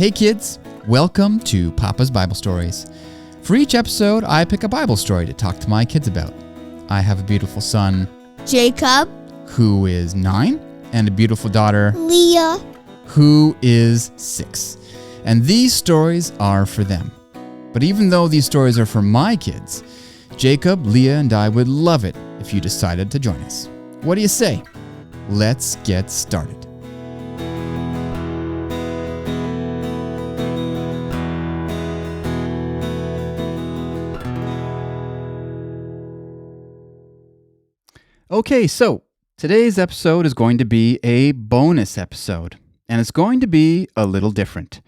Hey kids, welcome to Papa's Bible Stories. For each episode, I pick a Bible story to talk to my kids about. I have a beautiful son, Jacob, who is 9, and a beautiful daughter, Leah, who is 6. And these stories are for them. But even though these stories are for my kids, Jacob, Leah, and I would love it if you decided to join us. What do you say? Let's get started. Okay, so today's episode is going to be a bonus episode, and it's going to be a little different.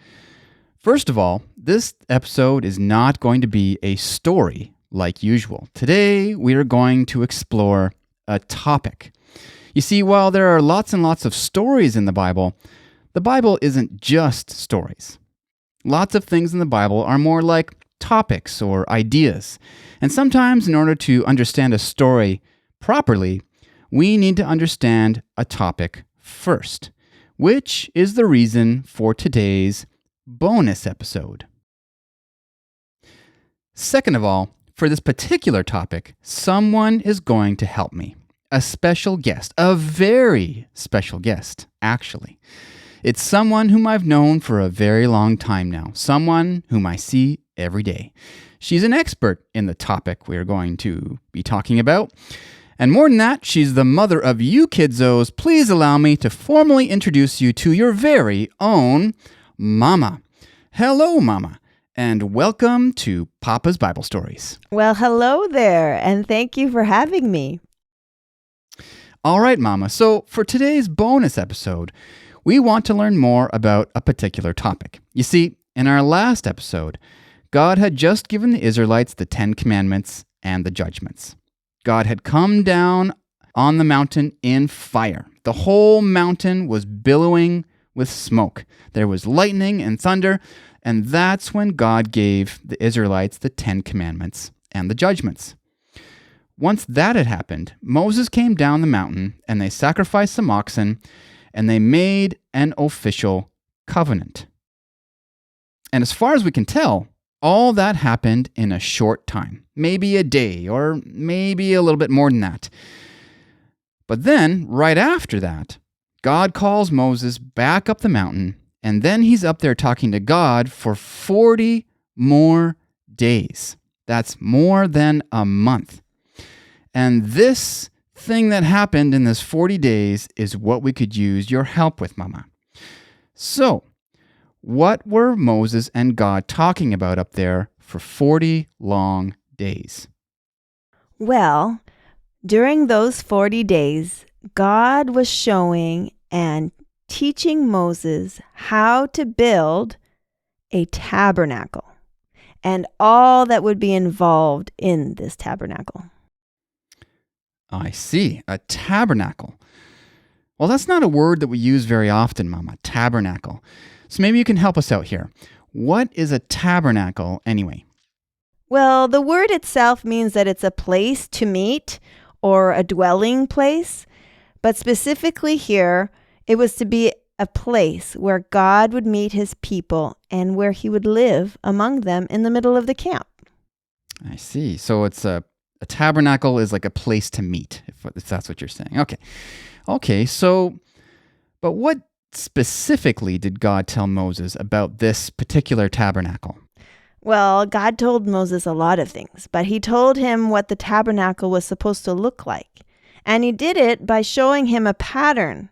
First of all, this episode is not going to be a story like usual. Today, we are going to explore a topic. You see, while there are lots and lots of stories in the Bible isn't just stories. Lots of things in the Bible are more like topics or ideas. And sometimes in order to understand a story properly, we need to understand a topic first, which is the reason for today's bonus episode. Second of all, for this particular topic, someone is going to help me. A special guest, a very special guest, actually. It's someone whom I've known for a very long time now, someone whom I see every day. She's an expert in the topic we're going to be talking about. And more than that, she's the mother of you kidzos. Please allow me to formally introduce you to your very own Mama. Hello, Mama, and welcome to Papa's Bible Stories. Well, hello there, and thank you for having me. All right, Mama. So for today's bonus episode, we want to learn more about a particular topic. You see, in our last episode, God had just given the Israelites the 10 Commandments and the judgments. God had come down on the mountain in fire. The whole mountain was billowing with smoke. There was lightning and thunder, and that's when God gave the Israelites the 10 Commandments and the judgments. Once that had happened, Moses came down the mountain, and they sacrificed some oxen, and they made an official covenant. And as far as we can tell, all that happened in a short time, maybe a day or maybe a little bit more than that. But then, right after that, God calls Moses back up the mountain, and then he's up there talking to God for 40 more days. That's more than a month. And this thing that happened in this 40 days is what we could use your help with, Mama. So, what were Moses and God talking about up there for 40 long days? Well, during those 40 days, God was showing and teaching Moses how to build a tabernacle and all that would be involved in this tabernacle. I see, a tabernacle. Well, that's not a word that we use very often, Mama, tabernacle. So maybe you can help us out here. What is a tabernacle anyway? Well, the word itself means that it's a place to meet or a dwelling place. But specifically here, it was to be a place where God would meet his people and where he would live among them in the middle of the camp. I see. So it's a tabernacle is like a place to meet, if that's what you're saying. Okay, so, but what specifically did God tell Moses about this particular tabernacle? Well, God told Moses a lot of things, but he told him what the tabernacle was supposed to look like. And he did it by showing him a pattern.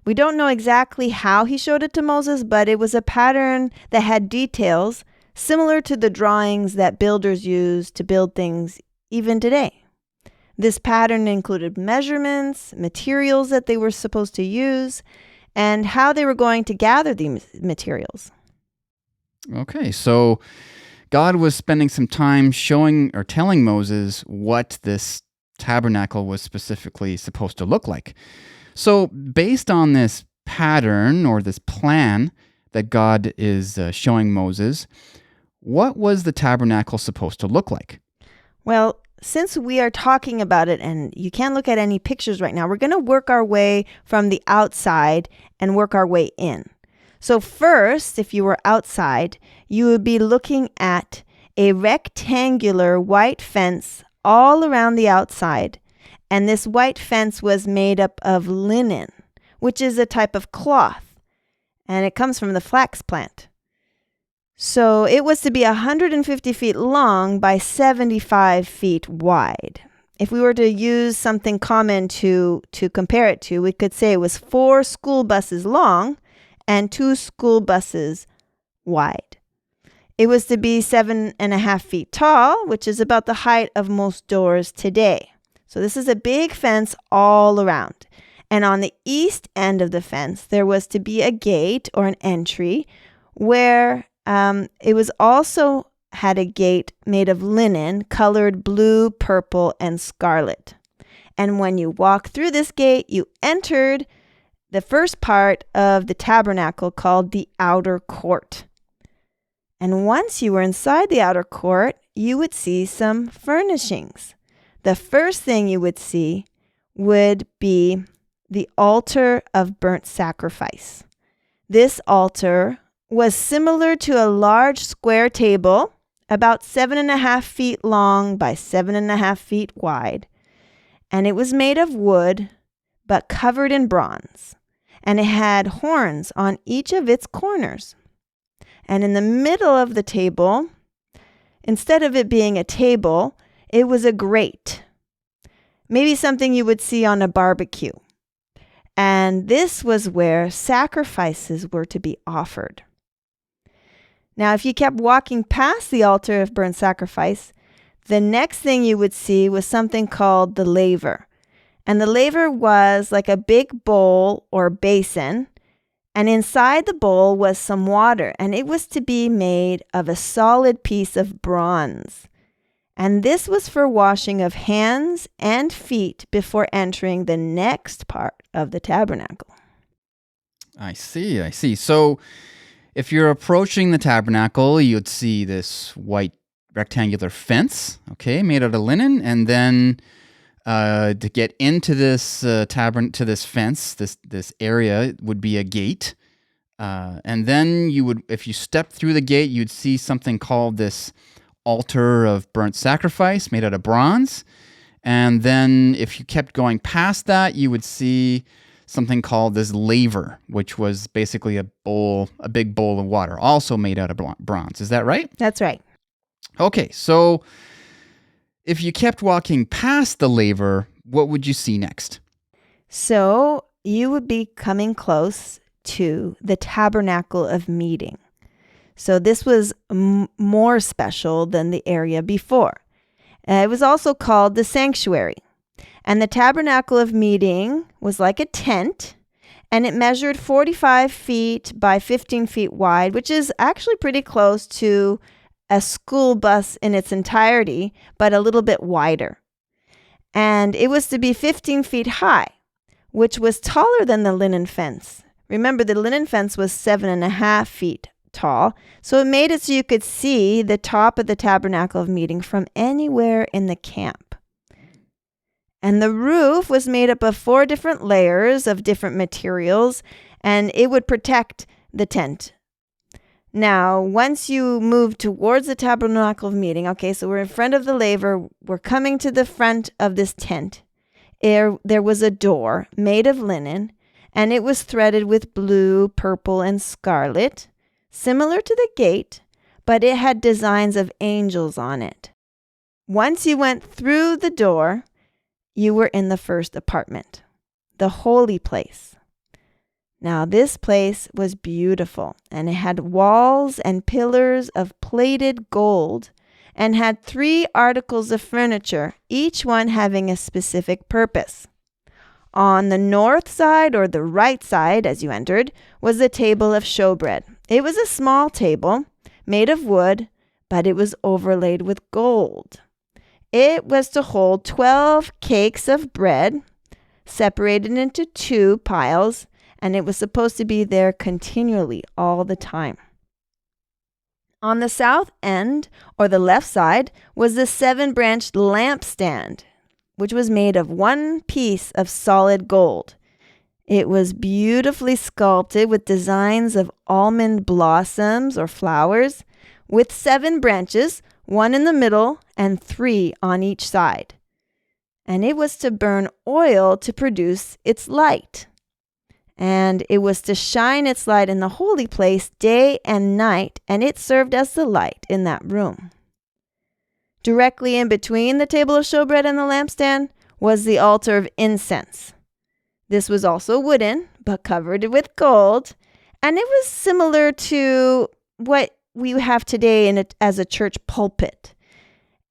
We don't know exactly how he showed it to Moses, but it was a pattern that had details similar to the drawings that builders use to build things even today. This pattern included measurements, materials that they were supposed to use, and how they were going to gather these materials. Okay, so God was spending some time showing or telling Moses what this tabernacle was specifically supposed to look like. So based on this pattern or this plan that God is showing Moses, what was the tabernacle supposed to look like? Well, since we are talking about it and you can't look at any pictures right now, we're going to work our way from the outside and work our way in. So first, if you were outside, you would be looking at a rectangular white fence all around the outside. And this white fence was made up of linen, which is a type of cloth, and it comes from the flax plant. So it was to be 150 feet long by 75 feet wide. If we were to use something common to compare it to, we could say it was 4 school buses long and 2 school buses wide. It was to be 7.5 feet tall, which is about the height of most doors today. So this is a big fence all around. And on the east end of the fence, there was to be a gate or an entry where it was also had a gate made of linen colored blue, purple, and scarlet. And when you walk through this gate, you entered the first part of the tabernacle called the outer court. And once you were inside the outer court, you would see some furnishings. The first thing you would see would be the altar of burnt sacrifice. This altar was similar to a large square table, about 7.5 feet long by 7.5 feet wide. And it was made of wood, but covered in bronze. And it had horns on each of its corners. And in the middle of the table, instead of it being a table, it was a grate. Maybe something you would see on a barbecue. And this was where sacrifices were to be offered. Now, if you kept walking past the altar of burnt sacrifice, the next thing you would see was something called the laver. And the laver was like a big bowl or basin, and inside the bowl was some water, and it was to be made of a solid piece of bronze. And this was for washing of hands and feet before entering the next part of the tabernacle. I see. So if you're approaching the tabernacle, you'd see this white rectangular fence, okay, made out of linen, and then to get into this to this fence, this area would be a gate, and then you would, if you stepped through the gate, you'd see something called this altar of burnt sacrifice made out of bronze, and then if you kept going past that, you would see something called this laver, which was basically a big bowl of water, also made out of bronze. Is that right? That's right. Okay, so if you kept walking past the laver, what would you see next? So you would be coming close to the tabernacle of meeting. So this was more special than the area before. It was also called the sanctuary. And the tabernacle of meeting was like a tent, and it measured 45 feet by 15 feet wide, which is actually pretty close to a school bus in its entirety, but a little bit wider. And it was to be 15 feet high, which was taller than the linen fence. Remember, the linen fence was 7.5 feet tall, so it made it so you could see the top of the tabernacle of meeting from anywhere in the camp. And the roof was made up of 4 different layers of different materials, and it would protect the tent. Now, once you move towards the tabernacle of meeting, okay, so we're in front of the laver, we're coming to the front of this tent. There was a door made of linen, and it was threaded with blue, purple, and scarlet, similar to the gate, but it had designs of angels on it. Once you went through the door, you were in the first apartment, the holy place. Now, this place was beautiful, and it had walls and pillars of plated gold, and had 3 articles of furniture, each one having a specific purpose. On the north side, or the right side as you entered, was the table of showbread. It was a small table made of wood, but it was overlaid with gold. It was to hold 12 cakes of bread, separated into 2 piles, and it was supposed to be there continually all the time. On the south end, or the left side, was the 7-branched lampstand, which was made of 1 piece of solid gold. It was beautifully sculpted with designs of almond blossoms or flowers, with 7 branches, 1 in the middle and 3 on each side. And it was to burn oil to produce its light. And it was to shine its light in the holy place day and night, and it served as the light in that room. Directly in between the table of showbread and the lampstand was the altar of incense. This was also wooden, but covered with gold, and it was similar to what we have today as a church pulpit.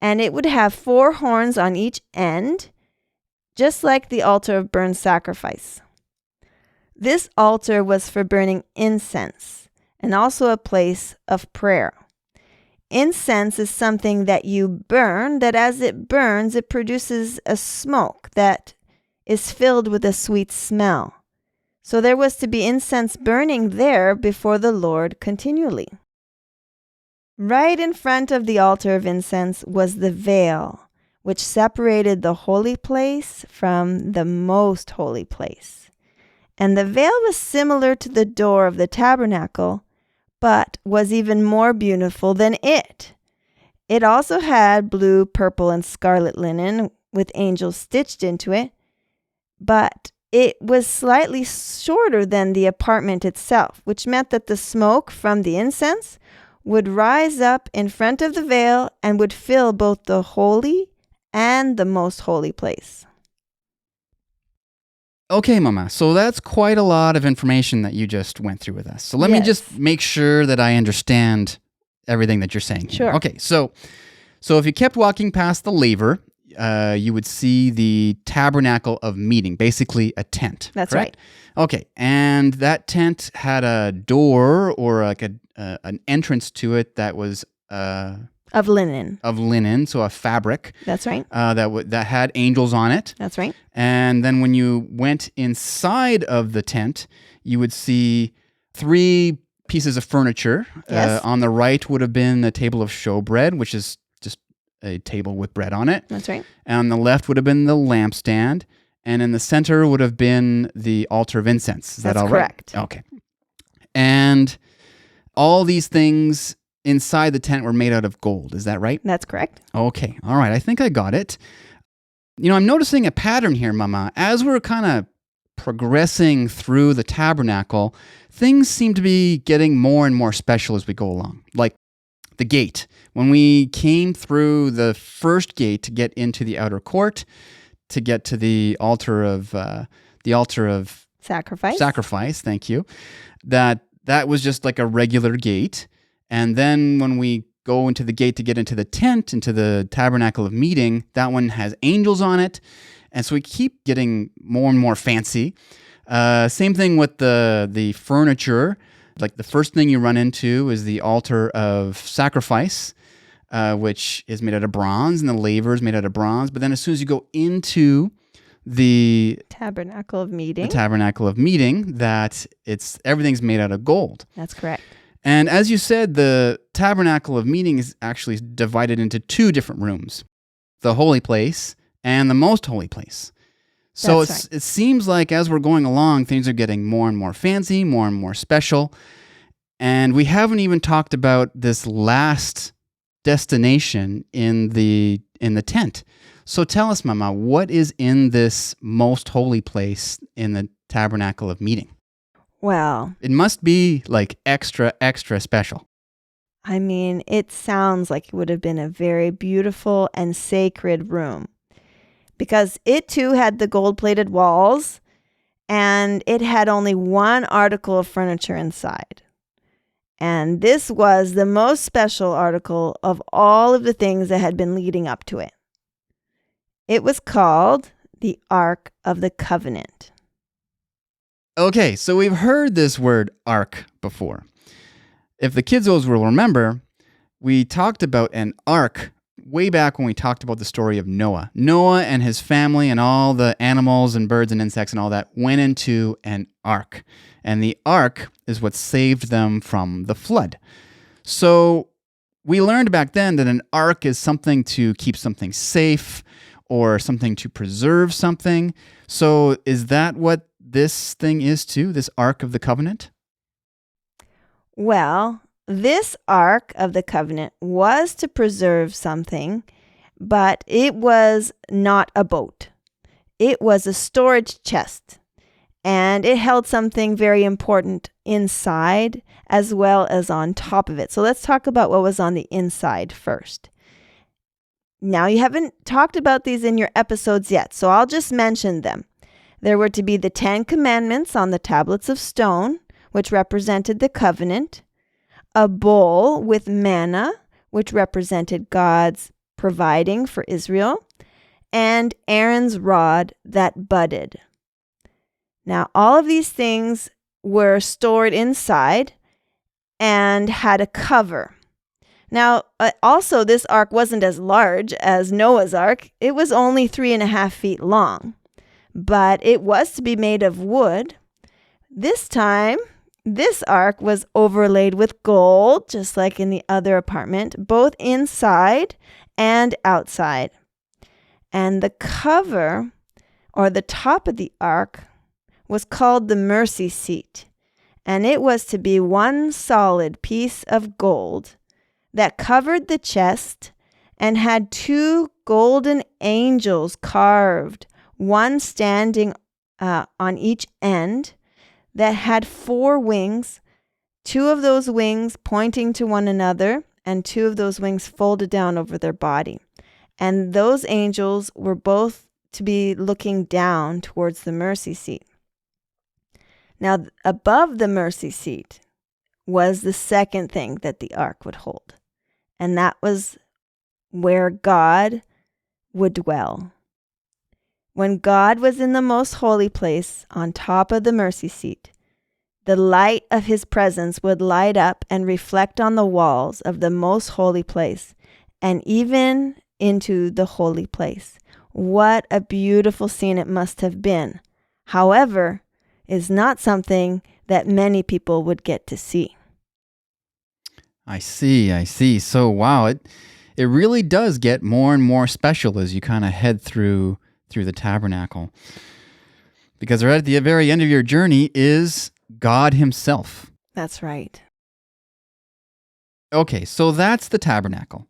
And it would have 4 horns on each end, just like the altar of burnt sacrifice. This altar was for burning incense and also a place of prayer. Incense is something that you burn, that as it burns, it produces a smoke that is filled with a sweet smell. So there was to be incense burning there before the Lord continually. Right in front of the altar of incense was the veil, which separated the holy place from the most holy place. And the veil was similar to the door of the tabernacle, but was even more beautiful than it. It also had blue, purple, and scarlet linen with angels stitched into it, but it was slightly shorter than the apartment itself, which meant that the smoke from the incense would rise up in front of the veil and would fill both the holy and the most holy place. Okay, Mama, so that's quite a lot of information that you just went through with us. So let me just make sure that I understand everything that you're saying here. Sure. Okay, so if you kept walking past the laver, you would see the tabernacle of meeting, basically a tent. That's correct? right. Okay, and that tent had a door or like an entrance to it that was Of linen. So a fabric. That's right. That had angels on it. That's right. And then when you went inside of the tent, you would see 3 pieces of furniture. Yes. On the right would have been the table of showbread, which is just a table with bread on it. That's right. And on the left would have been the lampstand. And in the center would have been the altar of incense. Is that all right? That's correct. Okay. And all these things inside the tent were made out of gold. Is that right? That's correct. Okay. All right. I think I got it. I'm noticing a pattern here, Mama. As we're kind of progressing through the tabernacle, things seem to be getting more and more special as we go along. Like the gate. When we came through the first gate to get into the outer court, to get to the altar of sacrifice, thank you. That was just like a regular gate. And then when we go into the gate to get into the tent, into the tabernacle of meeting, that one has angels on it. And so we keep getting more and more fancy. Same thing with the furniture. Like the first thing you run into is the altar of sacrifice, which is made out of bronze, and the laver is made out of bronze. But then as soon as you go into the tabernacle of meeting, everything's made out of gold. That's correct. And as you said, the tabernacle of meeting is actually divided into 2 different rooms, the holy place and the most holy place. So it seems like as we're going along, things are getting more and more fancy, more and more special. And we haven't even talked about this last destination in the tent. So tell us, Mama, what is in this most holy place in the tabernacle of meeting? Well, it must be like extra, extra special. I mean, it sounds like it would have been a very beautiful and sacred room because it too had the gold-plated walls and it had only 1 article of furniture inside. And this was the most special article of all of the things that had been leading up to it. It was called the Ark of the Covenant. Okay, so we've heard this word ark before. If the kiddos will remember, we talked about an ark way back when we talked about the story of Noah. Noah and his family and all the animals and birds and insects and all that went into an ark. And the ark is what saved them from the flood. So we learned back then that an ark is something to keep something safe or something to preserve something. So is that what this thing is too, this Ark of the Covenant? Well, this Ark of the Covenant was to preserve something, but it was not a boat. It was a storage chest, and it held something very important inside as well as on top of it. So let's talk about what was on the inside first. Now, you haven't talked about these in your episodes yet, so I'll just mention them. There were to be the 10 commandments on the tablets of stone, which represented the covenant, a bowl with manna, which represented God's providing for Israel, and Aaron's rod that budded. Now, all of these things were stored inside and had a cover. Now, also, this ark wasn't as large as Noah's ark. It was only 3.5 feet long, but it was to be made of wood. This time, this ark was overlaid with gold, just like in the other apartment, both inside and outside. And the cover, or the top of the ark, was called the mercy seat. And it was to be one solid piece of gold that covered the chest and had 2 golden angels carved, one standing on each end, that had 4 wings, 2 of those wings pointing to one another, and 2 of those wings folded down over their body. And those angels were both to be looking down towards the mercy seat. Now, above the mercy seat was the second thing that the ark would hold, and that was where God would dwell. When God was in the most holy place on top of the mercy seat, the light of his presence would light up and reflect on the walls of the most holy place and even into the holy place. What a beautiful scene it must have been. However, is not something that many people would get to see. I see. So, wow, it really does get more and more special as you kind of head through the tabernacle. Because right at the very end of your journey is God himself. That's right. Okay, so that's the tabernacle.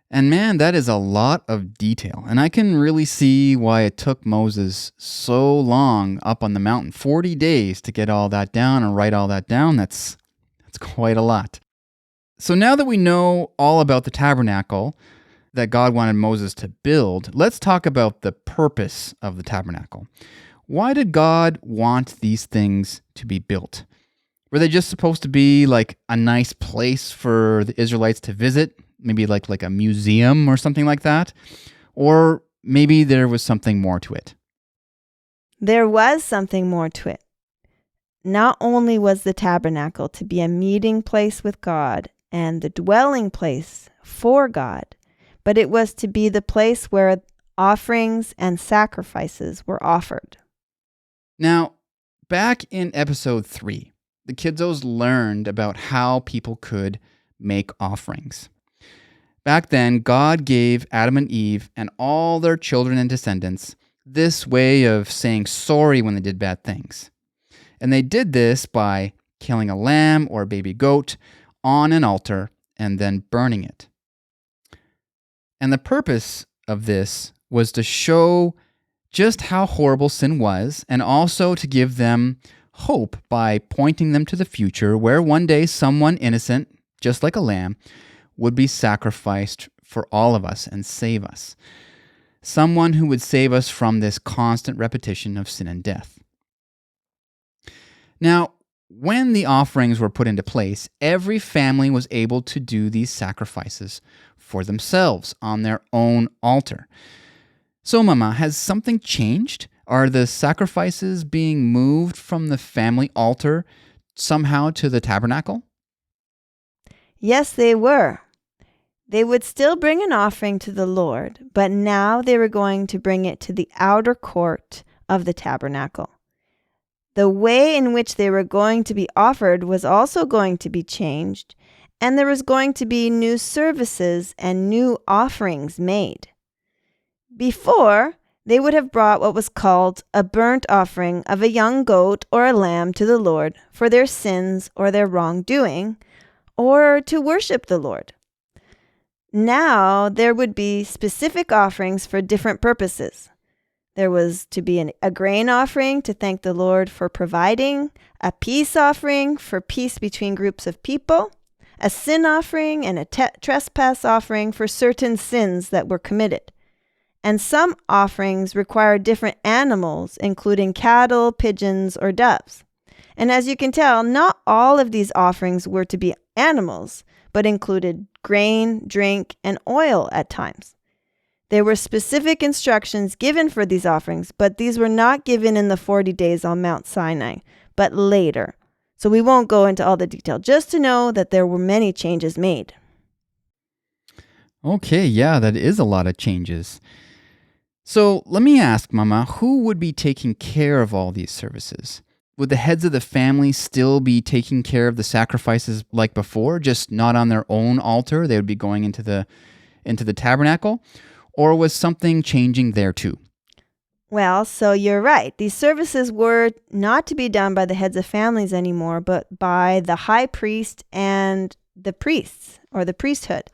And man, that is a lot of detail. And I can really see why it took Moses so long up on the mountain, 40 days to get all that down and write all that down. That's quite a lot. So now that we know all about the tabernacle that God wanted Moses to build, let's talk about the purpose of the tabernacle. Why did God want these things to be built? Were they just supposed to be like a nice place for the Israelites to visit? Maybe like a museum or something like that? Or maybe there was something more to it? There was something more to it. Not only was the tabernacle to be a meeting place with God and the dwelling place for God, but it was to be the place where offerings and sacrifices were offered. Now, back in episode 3, the kiddos learned about how people could make offerings. Back then, God gave Adam and Eve and all their children and descendants this way of saying sorry when they did bad things. And they did this by killing a lamb or a baby goat on an altar and then burning it. And the purpose of this was to show just how horrible sin was and also to give them hope by pointing them to the future where one day someone innocent, just like a lamb, would be sacrificed for all of us and save us. Someone who would save us from this constant repetition of sin and death. Now, when the offerings were put into place, every family was able to do these sacrifices for themselves on their own altar. So, Mama, has something changed? Are the sacrifices being moved from the family altar somehow to the tabernacle? Yes, they were. They would still bring an offering to the Lord, but now they were going to bring it to the outer court of the tabernacle. The way in which they were going to be offered was also going to be changed, and there was going to be new services and new offerings made. Before, they would have brought what was called a burnt offering of a young goat or a lamb to the Lord for their sins or their wrongdoing, or to worship the Lord. Now, there would be specific offerings for different purposes. There was to be a grain offering to thank the Lord for providing, a peace offering for peace between groups of people, a sin offering, and a trespass offering for certain sins that were committed. And some offerings required different animals, including cattle, pigeons, or doves. And as you can tell, not all of these offerings were to be animals, but included grain, drink, and oil at times. There were specific instructions given for these offerings, but these were not given in the 40 days on Mount Sinai, but later. So we won't go into all the detail, just to know that there were many changes made. Okay, yeah, that is a lot of changes. So let me ask, Mama, who would be taking care of all these services? Would the heads of the family still be taking care of the sacrifices like before, just not on their own altar? They would be going into the tabernacle? Or was something changing there too? Well, so you're right. These services were not to be done by the heads of families anymore, but by the high priest and the priests, or the priesthood.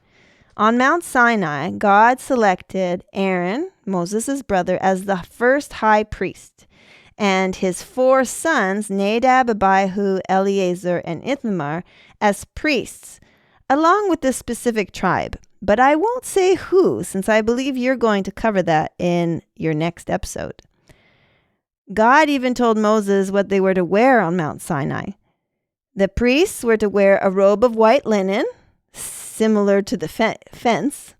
On Mount Sinai, God selected Aaron, Moses' brother, as the first high priest, and his 4 sons, Nadab, Abihu, Eleazar, and Ithamar, as priests, along with this specific tribe. But I won't say who, since I believe you're going to cover that in your next episode. God even told Moses what they were to wear on Mount Sinai. The priests were to wear a robe of white linen, similar to the fence,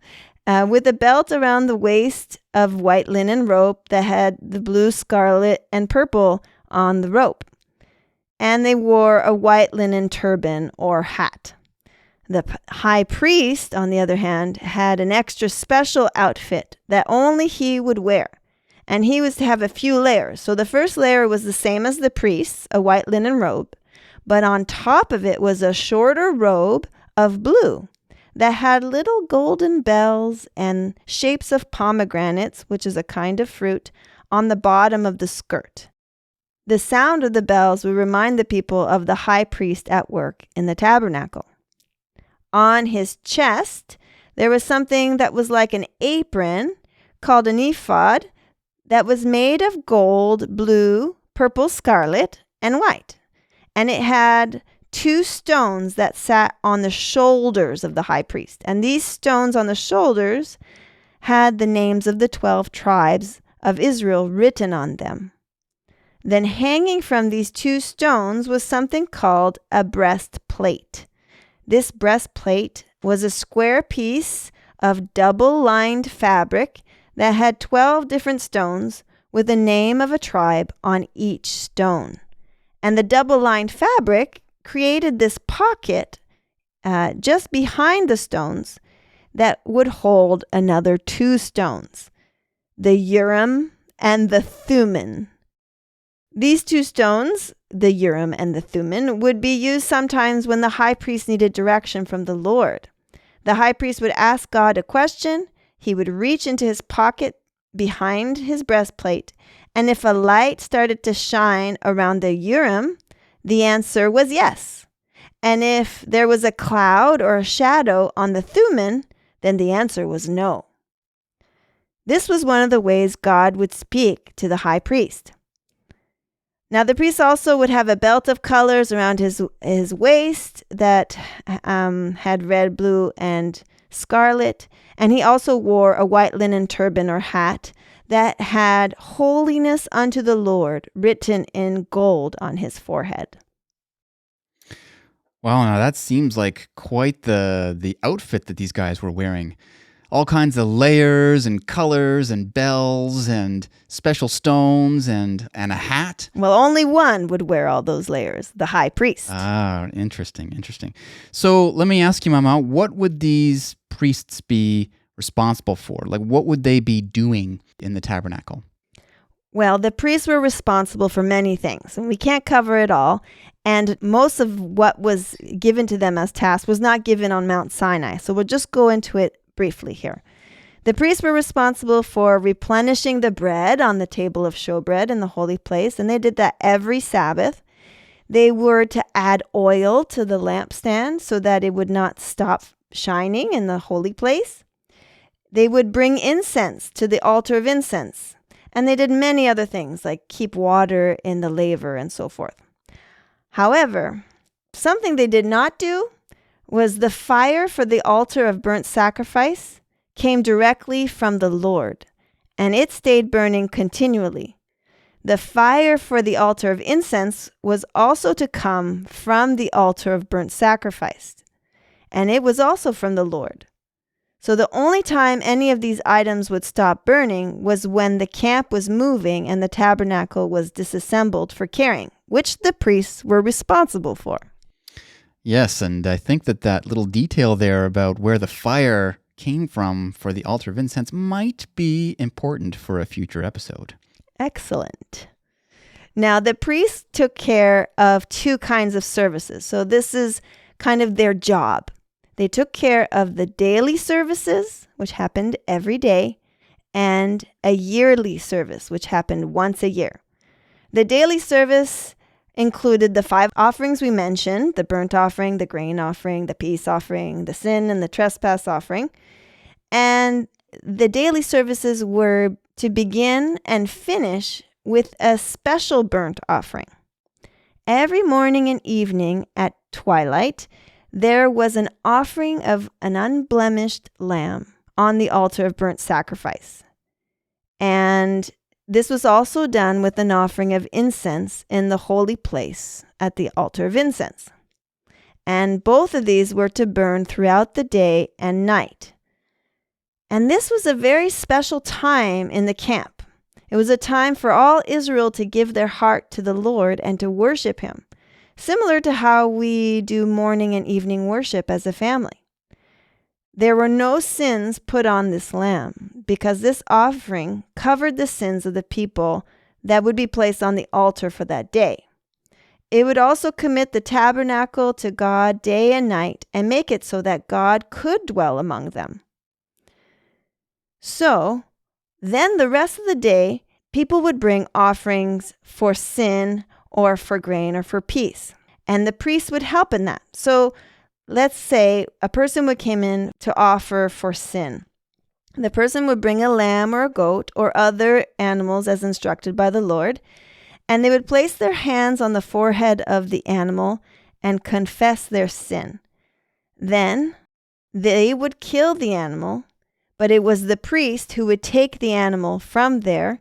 with a belt around the waist of white linen rope that had the blue, scarlet, and purple on the rope. And they wore a white linen turban or hat. The high priest, on the other hand, had an extra special outfit that only he would wear. And he was to have a few layers. So the first layer was the same as the priest's, a white linen robe. But on top of it was a shorter robe of blue that had little golden bells and shapes of pomegranates, which is a kind of fruit, on the bottom of the skirt. The sound of the bells would remind the people of the high priest at work in the tabernacle. On his chest, there was something that was like an apron called an ephod that was made of gold, blue, purple, scarlet, and white. And it had 2 stones that sat on the shoulders of the high priest. And these stones on the shoulders had the names of the 12 tribes of Israel written on them. Then hanging from these 2 stones was something called a breastplate. This breastplate was a square piece of double-lined fabric that had 12 different stones with the name of a tribe on each stone. And the double-lined fabric created this pocket just behind the stones that would hold another 2 stones, the Urim and the Thummim. These 2 stones, the Urim and the Thummim, would be used sometimes when the high priest needed direction from the Lord. The high priest would ask God a question, he would reach into his pocket behind his breastplate, and if a light started to shine around the Urim, the answer was yes. And if there was a cloud or a shadow on the Thummim, then the answer was no. This was one of the ways God would speak to the high priest. Now, the priest also would have a belt of colors around his waist that had red, blue, and scarlet. And he also wore a white linen turban or hat that had holiness unto the Lord written in gold on his forehead. Wow, now that seems like quite the outfit that these guys were wearing. All kinds of layers and colors and bells and special stones and a hat. Well, only one would wear all those layers, the high priest. Ah, interesting. So let me ask you, Mama, what would these priests be responsible for? Like, what would they be doing in the tabernacle? Well, the priests were responsible for many things, and we can't cover it all. And most of what was given to them as tasks was not given on Mount Sinai. So we'll just go into it briefly here. The priests were responsible for replenishing the bread on the table of showbread in the holy place, and they did that every Sabbath. They were to add oil to the lampstand so that it would not stop shining in the holy place. They would bring incense to the altar of incense, and they did many other things like keep water in the laver and so forth. However, something they did not do was the fire for the altar of burnt sacrifice came directly from the Lord, and it stayed burning continually. The fire for the altar of incense was also to come from the altar of burnt sacrifice, and it was also from the Lord. So the only time any of these items would stop burning was when the camp was moving and the tabernacle was disassembled for carrying, which the priests were responsible for. Yes, and I think that little detail there about where the fire came from for the altar of incense might be important for a future episode. Excellent. Now, the priests took care of two kinds of services. So this is kind of their job. They took care of the daily services, which happened every day, and a yearly service, which happened once a year. The daily service included the 5 offerings we mentioned, the burnt offering, the grain offering, the peace offering, the sin and the trespass offering. And the daily services were to begin and finish with a special burnt offering. Every morning and evening at twilight, there was an offering of an unblemished lamb on the altar of burnt sacrifice. And this was also done with an offering of incense in the holy place at the altar of incense. And both of these were to burn throughout the day and night. And this was a very special time in the camp. It was a time for all Israel to give their heart to the Lord and to worship Him, similar to how we do morning and evening worship as a family. There were no sins put on this lamb because this offering covered the sins of the people that would be placed on the altar for that day. It would also commit the tabernacle to God day and night and make it so that God could dwell among them. So, then the rest of the day, people would bring offerings for sin or for grain or for peace. And the priest would help in that. So, let's say a person would come in to offer for sin. The person would bring a lamb or a goat or other animals as instructed by the Lord, and they would place their hands on the forehead of the animal and confess their sin. Then they would kill the animal, but it was the priest who would take the animal from there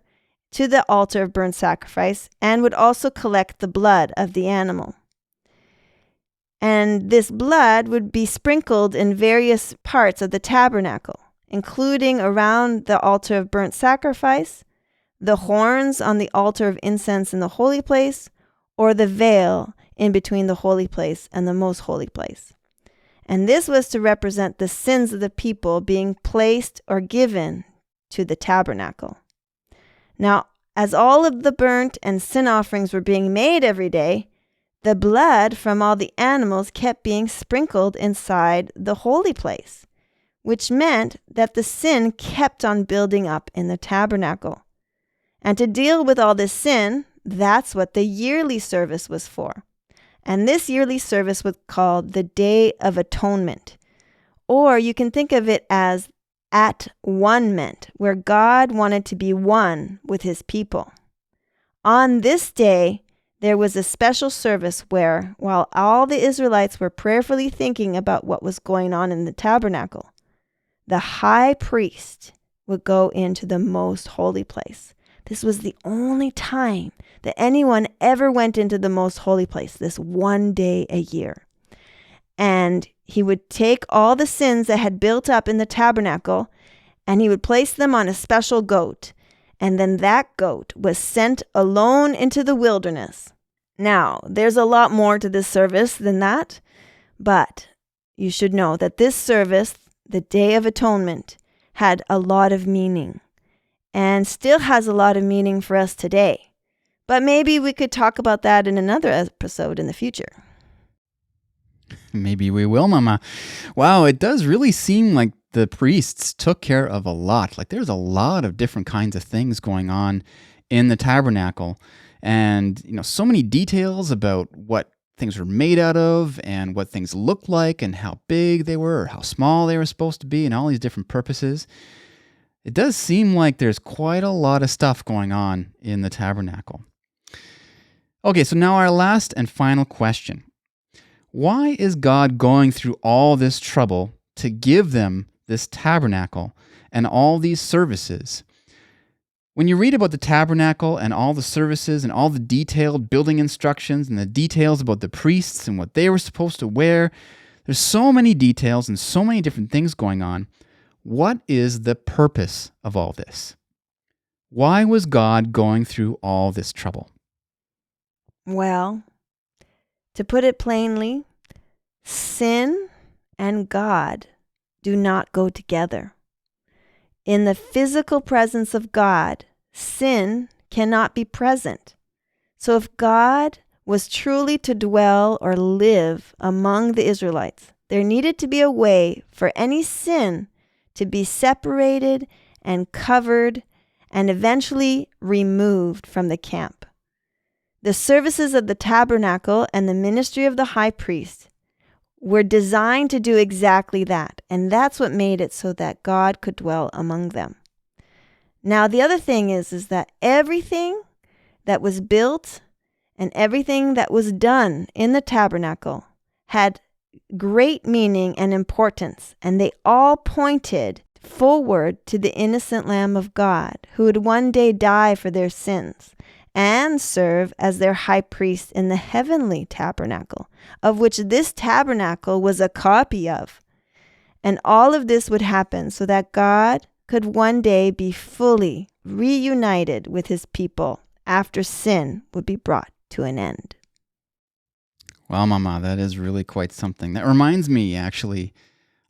to the altar of burnt sacrifice and would also collect the blood of the animal. And this blood would be sprinkled in various parts of the tabernacle, including around the altar of burnt sacrifice, the horns on the altar of incense in the holy place, or the veil in between the holy place and the most holy place. And this was to represent the sins of the people being placed or given to the tabernacle. Now, as all of the burnt and sin offerings were being made every day, the blood from all the animals kept being sprinkled inside the holy place, which meant that the sin kept on building up in the tabernacle. And to deal with all this sin, that's what the yearly service was for. And this yearly service was called the Day of Atonement. Or you can think of it as at one-ment, where God wanted to be one with His people. On this day, there was a special service where, while all the Israelites were prayerfully thinking about what was going on in the tabernacle, the high priest would go into the most holy place. This was the only time that anyone ever went into the most holy place, this one day a year. And he would take all the sins that had built up in the tabernacle and he would place them on a special goat. And then that goat was sent alone into the wilderness. Now, there's a lot more to this service than that, but you should know that this service, the Day of Atonement, had a lot of meaning and still has a lot of meaning for us today. But maybe we could talk about that in another episode in the future. Maybe we will, Mama. Wow, it does really seem like the priests took care of a lot. Like there's a lot of different kinds of things going on in the tabernacle. And, so many details about what things were made out of and what things looked like and how big they were or how small they were supposed to be and all these different purposes. It does seem like there's quite a lot of stuff going on in the tabernacle. Okay, so now our last and final question. Why is God going through all this trouble to give them this tabernacle and all these services? When you read about the tabernacle and all the services and all the detailed building instructions and the details about the priests and what they were supposed to wear, there's so many details and so many different things going on. What is the purpose of all this? Why was God going through all this trouble? Well, to put it plainly, sin and God do not go together. In the physical presence of God, sin cannot be present. So if God was truly to dwell or live among the Israelites, there needed to be a way for any sin to be separated and covered and eventually removed from the camp. The services of the tabernacle and the ministry of the high priest were designed to do exactly that, and that's what made it so that God could dwell among them. Now, the other thing is that everything that was built and everything that was done in the tabernacle had great meaning and importance, and they all pointed forward to the innocent Lamb of God who would one day die for their sins and serve as their high priest in the heavenly tabernacle, of which this tabernacle was a copy of. And all of this would happen so that God could one day be fully reunited with his people after sin would be brought to an end. Well, Mama, that is really quite something. That reminds me, actually,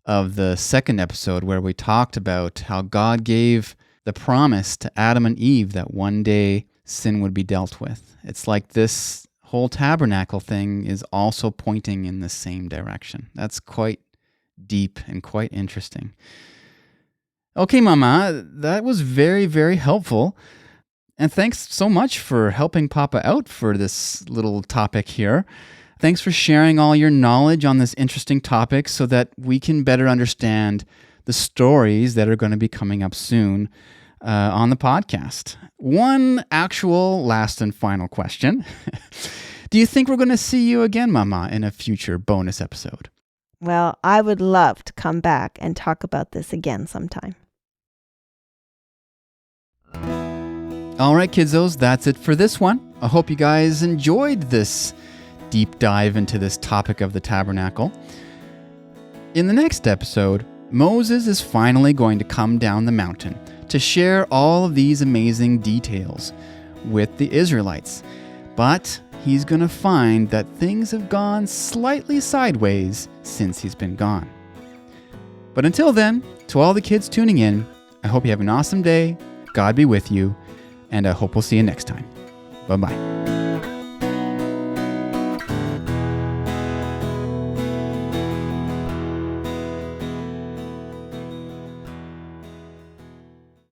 of the second episode where we talked about how God gave the promise to Adam and Eve that one day sin would be dealt with. It's like this whole tabernacle thing is also pointing in the same direction. That's quite deep and quite interesting. Okay, Mama, that was very, very helpful. And thanks so much for helping Papa out for this little topic here. Thanks for sharing all your knowledge on this interesting topic so that we can better understand the stories that are going to be coming up soon on the podcast. One actual last and final question. Do you think we're going to see you again, Mama, in a future bonus episode? Well, I would love to come back and talk about this again sometime. All right, kidzos, that's it for this one. I hope you guys enjoyed this deep dive into this topic of the tabernacle. In the next episode, Moses is finally going to come down the mountain to share all of these amazing details with the Israelites. But he's going to find that things have gone slightly sideways since he's been gone. But until then, to all the kids tuning in, I hope you have an awesome day, God be with you, and I hope we'll see you next time. Bye-bye.